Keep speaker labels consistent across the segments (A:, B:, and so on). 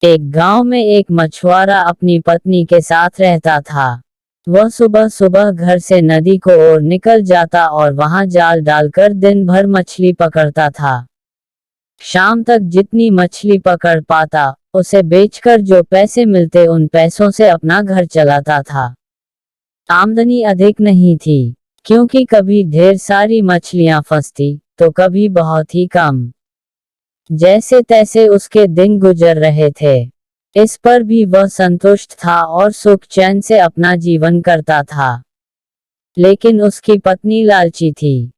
A: एक गांव में एक मछुआरा अपनी पत्नी के साथ रहता था। वह सुबह सुबह घर से नदी को ओर निकल जाता और वहां जाल डालकर दिन भर मछली पकड़ता था। शाम तक जितनी मछली पकड़ पाता, उसे बेचकर जो पैसे मिलते उन पैसों से अपना घर चलाता था। आमदनी अधिक नहीं थी, क्योंकि कभी ढेर सारी मछलियां फंसती तो कभी बहुत ही कम। जैसे तैसे उसके दिन गुजर रहे थे। इस पर भी वह संतुष्ट था और सुख चैन से अपना जीवन करता था। लेकिन उसकी पत्नी लालची थी।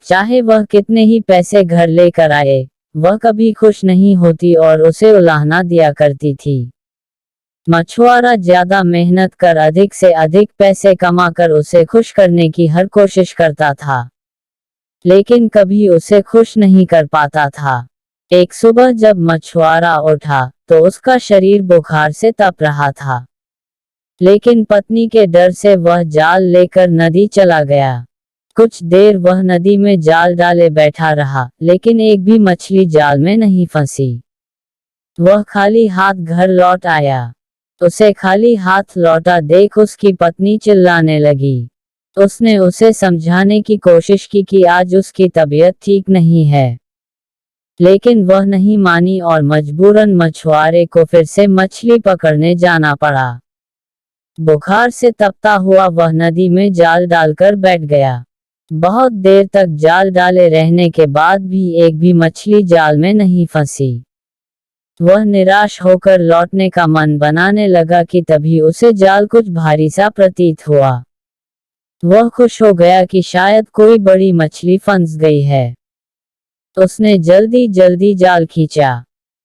A: चाहे वह कितने ही पैसे घर लेकर आए, वह कभी खुश नहीं होती और उसे उलाहना दिया करती थी। मछुआरा ज्यादा मेहनत कर अधिक से अधिक पैसे कमाकर उसे खुश करने की हर कोशिश करता था, लेकिन कभी उसे खुश नहीं कर पाता था। एक सुबह जब मछुआरा उठा तो उसका शरीर बुखार से तप रहा था, लेकिन पत्नी के डर से वह जाल लेकर नदी चला गया। कुछ देर वह नदी में जाल डाले बैठा रहा, लेकिन एक भी मछली जाल में नहीं फंसी। वह खाली हाथ घर लौट आया। उसे खाली हाथ लौटा देख उसकी पत्नी चिल्लाने लगी। उसने उसे समझाने की कोशिश की कि आज उसकी तबीयत ठीक नहीं है, लेकिन वह नहीं मानी और मजबूरन मछुआरे को फिर से मछली पकड़ने जाना पड़ा। बुखार से तपता हुआ वह नदी में जाल डालकर बैठ गया। बहुत देर तक जाल डाले रहने के बाद भी एक भी मछली जाल में नहीं फंसी। वह निराश होकर लौटने का मन बनाने लगा कि तभी उसे जाल कुछ भारी सा प्रतीत हुआ। वह खुश हो गया कि शायद कोई बड़ी मछली फंस गई है। उसने जल्दी जल्दी जाल खींचा।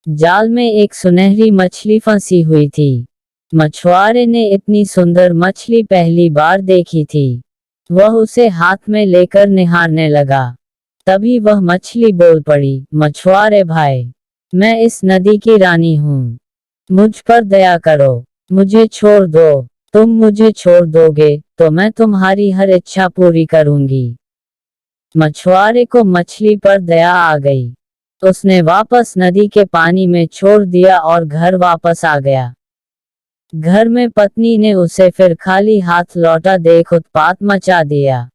A: जाल में एक सुनहरी मछली फंसी हुई थी। मछुआरे ने इतनी सुंदर मछली पहली बार देखी थी। वह उसे हाथ में लेकर निहारने लगा। तभी वह मछली बोल पड़ी, मछुआरे भाई, मैं इस नदी की रानी हूँ। मुझ पर दया करो, मुझे छोड़ दो। तुम मुझे छोड़ दोगे तो मैं तुम्हारी हर इच्छा पूरी करूंगी। मछुआरे को मछली पर दया आ गई। उसने वापस नदी के पानी में छोड़ दिया और घर वापस आ गया। घर में पत्नी ने उसे फिर खाली हाथ लौटा देख उत्पात मचा दिया।